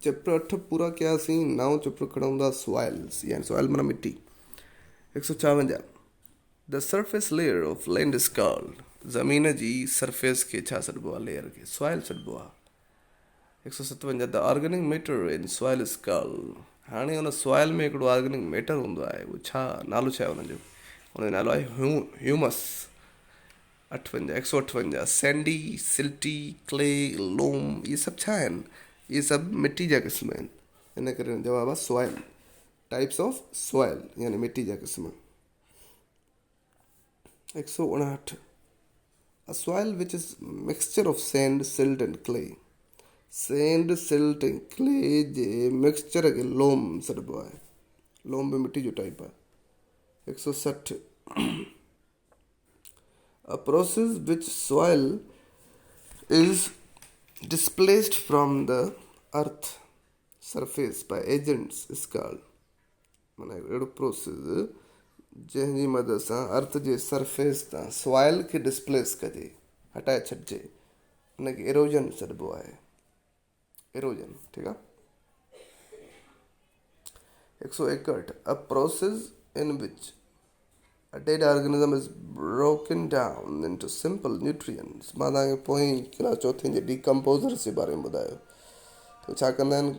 Chapter 8 पूरा कयासीं। 9 chapter खणूं था सॉइल्स, यानी सॉइल माना मिट्टी। 154 the surface layer of land is called, ज़मीन जी सरफेस खे छा सॾिबो आहे, लेयर खे सॉइल सॾिबो आहे। 157 the organic matter in soil is called, हाणे हुन सॉइल में हिकिड़ो ऑर्गेनिक मैटर हूंदो आहे, उहो छा नालो छा आहे हुनजो, हुनजो नालो आहे ह्यूमस। 158 सैंडी, सिल्टी, क्ले, लोम, इहे सभु छा आहिनि, इहे सभु मिट्टी जा क़िस्म आहिनि। इन करे जवाबु आहे सॉइल, टाइप्स ऑफ सॉइल यानी मिट्टी जा क़िस्म। 159 a soil which is mixture of sand, silt and clay, sand, silt ऐं क्ले जे मिक्सचर खे लोम सॾिबो आहे। लोम बि मिट्टी जो टाइप आहे। 160 a process which soil is displaced from the earth surface by agents is called, माना अहिड़ो प्रोसेस जंहिंजी मदद सां अर्थ जे सरफेस तां सॉइल खे डिस्प्लेस कजे, हटाए छॾिजे, हुनखे एरोजन सॾिबो आहे। एरोजन, ठीकु आहे। 161 a process in which a dead organism is broken down into simple nutrients, मां तव्हांखे पोइ क्लास चौथी जे डिकम्पोज़र्स जे बारे में ॿुधायो। त छा कंदा आहिनि,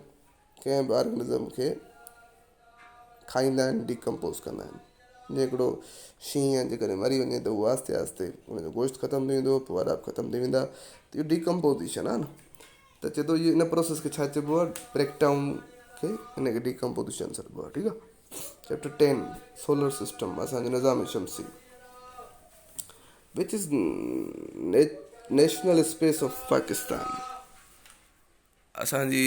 कंहिं बि ऑर्गेनिज़म खे खाईंदा आहिनि, डिकम्पोज़ कंदा आहिनि। जीअं हिकिड़ो शींहं आहे, जेकॾहिं मरी वञे त उहो आस्ते आस्ते हुनजो गोश्त ख़तमु थी वेंदो, पोइ वॾा ख़तमु थी वेंदा, त इहो डिकम्पोज़िशन आहे न। त चए थो इहो इन प्रोसेस खे छा चइबो आहे, ब्रेकडाउन खे, हिनखे डिकम्पोज़िशन चइबो आहे, ठीकु आहे। चैप्टर 10 सोलर सिस्टम, असांजो निज़ाम शमसी, which is national space of Pakistan, असांजी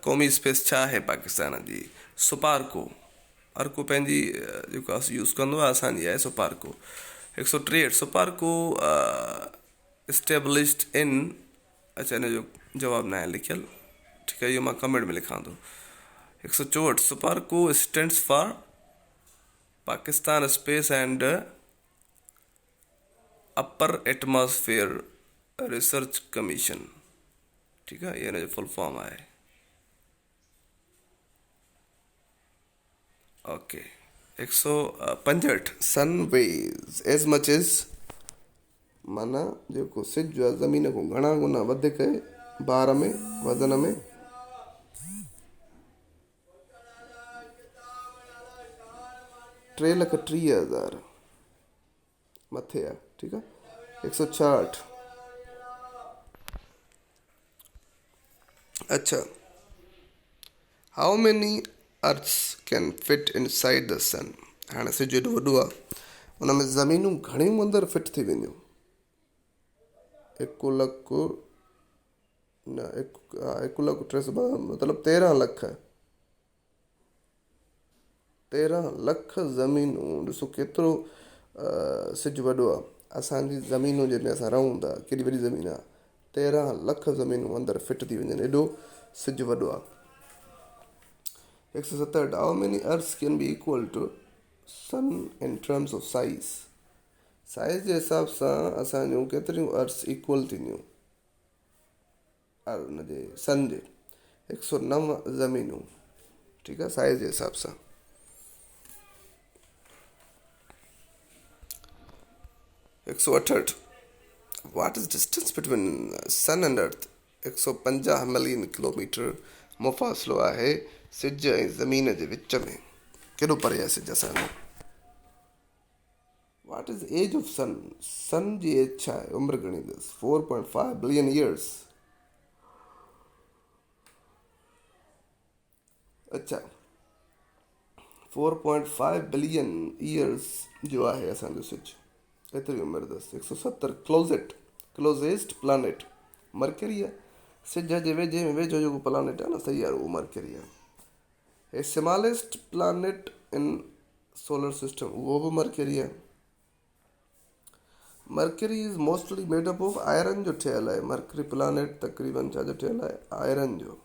क़ौमी स्पेस छा आहे पाकिस्तान जी, सुपार्को, हर को पंहिंजी जेको आहे यूज़ कंदो आहे, असांजी आहे सुपार्को। 163 सुपार्को इस्टेब्लिश्ड इन, अच्छा हिन जो जवाबु न आहे लिखियलु, ठीकु आहे, इहो मां कमेंट में लिखां थो। 164 SUPARCO stands for Pakistan space and upper atmosphere research commission, ठीकु आहे, इहो हिन जो फुल फॉर्म आहे। ओके। 165 सन वेज एज मच एज, माना जेको सिज आहे ज़मीन खां घणा गुना वधीक भार में, वज़न में, टे लख 30,000 मथे आहे, ठीकु आहे। 166 अच्छा, how many earths can fit inside the sun, हाणे सिज एॾो वॾो आहे, हुन में ज़मीनूं घणियूं अंदरि फिट थी वेंदियूं, 1 लख न 1 लख 3 मतिलबु 13 लख ज़मीनूं, ॾिसो केतिरो सिज वॾो आहे। असांजी ज़मीनूं जंहिंमें असां रहूं था, केॾी वॾी ज़मीन आहे, 13 लख ज़मीनूं अंदरि फिट थी वञनि, एॾो सिज वॾो आहे। 167 how many earths can be equal to sun in terms of size, size जे हिसाब सां असांजूं केतिरियूं अर्थ्स इक्वल थींदियूं हुनजे सन जे, 109 ज़मीनूं, ठीकु आहे, साइज़ जे हिसाब सां। 168 what is distance between sun and earth, 150 million kilometre मुफ़ासिलो आहे सिज ऐं ज़मीन जे विच में, केॾो परे आहे सिज असांजो। What is age of sun, sun जी एज छा आहे, उमिरि घणी अथसि, 4.5 बिलियन ईयर्स। अच्छा, 4.5 बिलियन ईयर्स जो आहे असांजो सिज, एतिरी उमिरि अथसि। 170 क्लोज़ेस्ट प्लानट मरकरी आहे, सिज जे वेझे में वेझो जेको प्लानट आहे न, सही आहे, उहो मरकरी आहे। हे smallest planet in solar system, उहो बि मरकरी आहे। Mercury is mostly made up of iron जो ठहियलु आहे, मरकरी प्लानट तक़रीबन छाजो ठहियलु आहे, आयरन जो।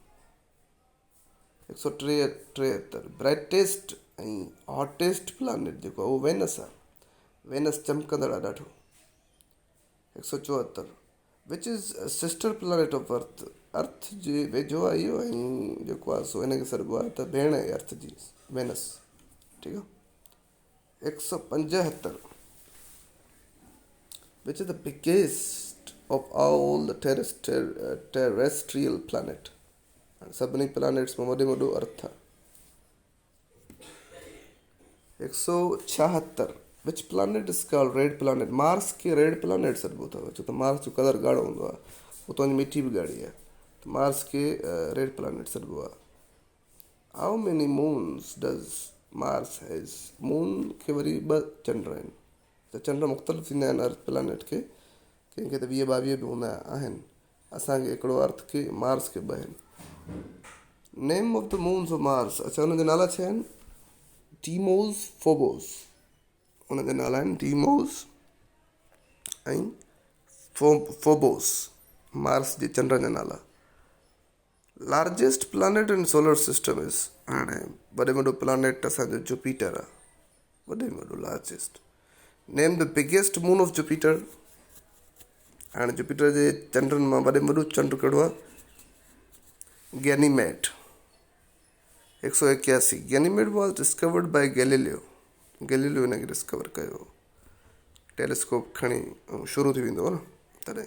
173 ब्राइटेस्ट ऐं हॉटेस्ट प्लानट जेको आहे उहो वेनस आहे, वेनस चमकंदड़ आहे ॾाढो। 174 which is sister planet of earth, earth जे वेझो आहे इहो ऐं जेको आहे सो हिनखे सॾिबो आहे त भेण आहे अर्थ जी, वेनस। ठीकु आहे। 175 which is the biggest of all the terrestrial planet। सभिनी प्लैनेट्स में वॾे में वॾो अर्थ आहे। 176 which planet is called red planet। Mars खे रेड प्लैनेट सॾिबो अथव, छो त मार्स जो कलर ॻाढ़ो हूंदो आहे, उतां जी मिटी बि ॻाढ़ी आहे, त मार्स खे रेड प्लैनेट सॾिबो आहे। How many moons does Mars has. Moon खे वरी 2 चंड आहिनि, त चंड मुख़्तलिफ़ थींदा आहिनि अर्थ प्लैनेट खे, कंहिंखे त 20-22 बि हूंदा आहिनि, असांखे हिकिड़ो अर्थ खे मार्स खे 2 आहिनि। Name of the moons of Mars, अच्छा हुनजा नाला छा आहिनि? Deimos, Phobos. हुनजा नाला आहिनि डीमोस ऐं फोबोस, मार्स जे चंड जा नाला। Largest planet in solar system is, हाणे वॾे में वॾो प्लैनेट असांजो जुपिटर आहे, वॾे में वॾो largest. Name the biggest moon of Jupiter. हाणे जुपिटर जे चंडनि मां वॾे में वॾो चंड कहिड़ो आहे? Ganymede. 181 Ganymede was discovered by Galileo. Galileo हिनखे डिस्कवर कयो, टेलीस्कोप खणी शुरू थी वेंदो न तॾहिं,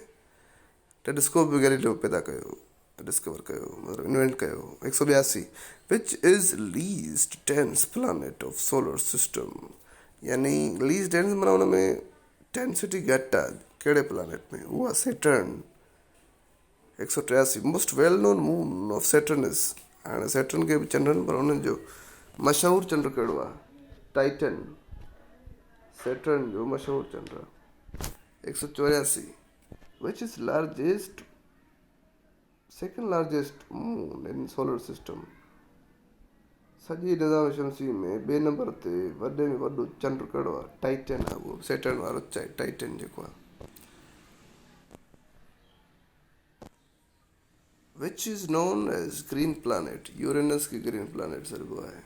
टेलीस्कोप बि गैलीलियो पैदा कयो, डिस्कवर कयो, मतिलबु इन्वेंट कयो। 182 which is least dense planet of solar system. यानी लीस्ट डेंस माना हुन में डेंसिटी घटि आहे कहिड़े प्लैनेट में, उहा Saturn. 183 most well non moon of Saturn is. हाणे सैटर्न खे बि चंडनि, पर हुननि जो मशहूरु चंड कहिड़ो आहे? टाइटन। सैटर्न जो मशहूरु चंड आहे। 184 which is largest, second largest moon in solar system. सॼी निज़ाम शमसी में 2 नंबर ते वॾे में वॾो चंड कहिड़ो आहे? टाइटन आहे, उहो सैटर्न वारो टाइटन जेको आहे। Which is known as green planet. Uranus खे ग्रीन प्लैनेट सॾिबो आहे।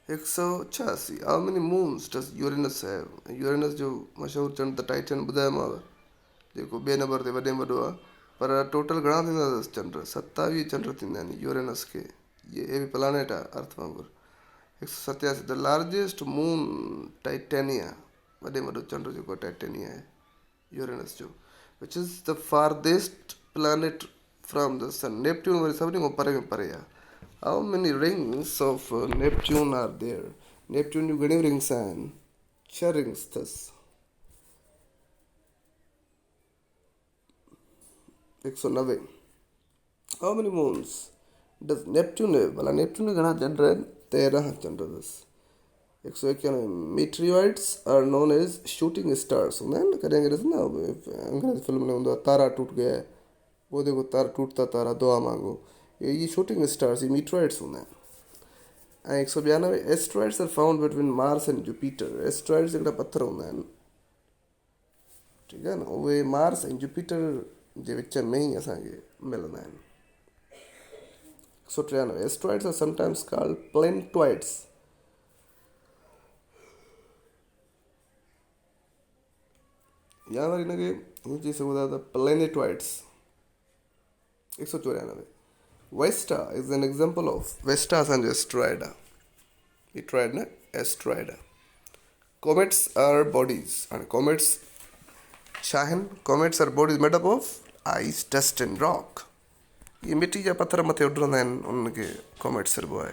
186 how many moons does Uranus have. Uranus जो मशहूरु चंड त टाइटन ॿुधायोमांव, जेको 2 नंबर ते वॾे में वॾो आहे, पर टोटल घणा थींदा अथसि चंड? 27 चंड थींदा आहिनि यूरेनस खे। ये बि प्लैनेट आहे अर्थ वांगुरु। 187 द लार्जेस्ट मून टाइटेनिया। वॾे में वॾो चंड जेको आहे टाइटेनिया आहे यूरेनस जो। Which is the farthest planet from the sun. Neptune वरी सभिनी खां परे में परे आहे। How many rings of Neptune are there. Neptune जूं घणियूं रिंग्स आहिनि? 6 रिंग्स अथसि। 190 how many moons does Neptune have. भला नेपट्यून में घणा चंड आहिनि? 13 चंड अथसि। 191 meteoroids are known as shooting stars. हूंदा आहिनि न, कॾहिं कॾहिं ॾिसंदा अंग्रेज़ी फिल्म में हूंदो आहे तारा टूट गया, वो देखो तारा टूटता तारा दुआ मांगो, ये शूटिंग स्टार्स, ये मीटरॉइड्स हूंदा आहिनि। ऐं 192 asteroids are found between Mars and Jupiter. Asteroids हिकिड़ा पत्थर हूंदा आहिनि, ठीकु आहे न, उहे मार्स ऐं जुपिटर जे विच में ई असांखे मिलंदा आहिनि। 193 asteroids are sometimes called planetoids. या वरी हिनखे हीअं चई सघूं था त planetoids. 194 Vesta is an example of. Vesta असांजो एस्ट्रॉइड आहे, मीटरॉइड न, एस्ट्रॉइड आहे। Comets are bodies. हाणे कॉमेट्स छा आहिनि? Comets are bodies made up of ice, dust and rock. इहे मिटी जा पत्थर मथे उॾंदा आहिनि, उनखे कॉमेट्स सॾिबो आहे।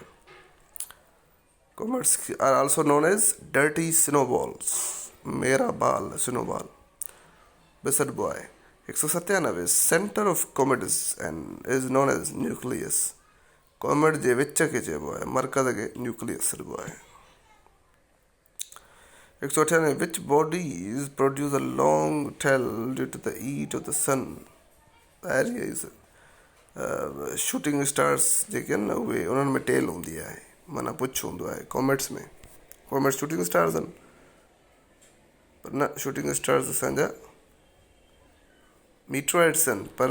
Comets are also known as dirty snowballs. मेरा बाल स्नोबॉल बि सॾिबो आहे। 197 centre of comet is known as nucleus. Comet जे विच खे चइबो आहे, मरकज़ खे न्यूक्लियस सॾिबो आहे। 198 which bodies produce a long tail due to the heat of the sun. Shooting stars जेके आहिनि न, उहे उन्हनि में टेल हूंदी आहे, माना पुछ हूंदो आहे कॉमेट्स में। कॉमेट्स शूटिंग स्टार्स आहिनि, पर न, शूटिंग स्टार्स असांजा मीटरॉइड्स आहिनि, पर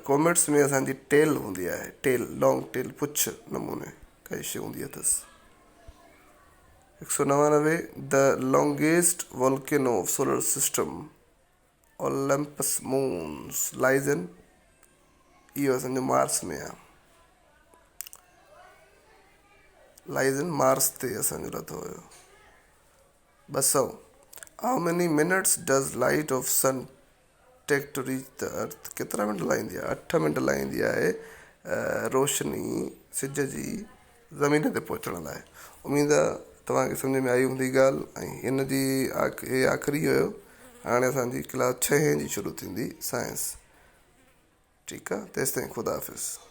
कॉमेट्स में असांजी टेल हूंदी आहे, टेल, लॉन्ग टेल, पुछ नमूने काई शइ हूंदी अथसि। 199 the longest volcano of solar system Olympus moons lies in, इहो असांजो मार्स में आहे, लाइज इन मार्स ते असांजो लथो हुयो। 200 how many minutes does light of sun take to reach the earth, केतिरा मिंट लाईंदी आहे? 8 मिंट लाईंदी आहे रोशनी सिज जी ज़मीन ते पहुचण लाइ। उमेदु आहे तव्हांखे सम्झ में आई हूंदी ॻाल्हि, ऐं हिन जी हे आख़िरी हुयो। हाणे असांजी क्लास 6 जी शुरू थींदी साइंस। ठीकु आहे, तेसिताईं ख़ुदा हाफ़िज़।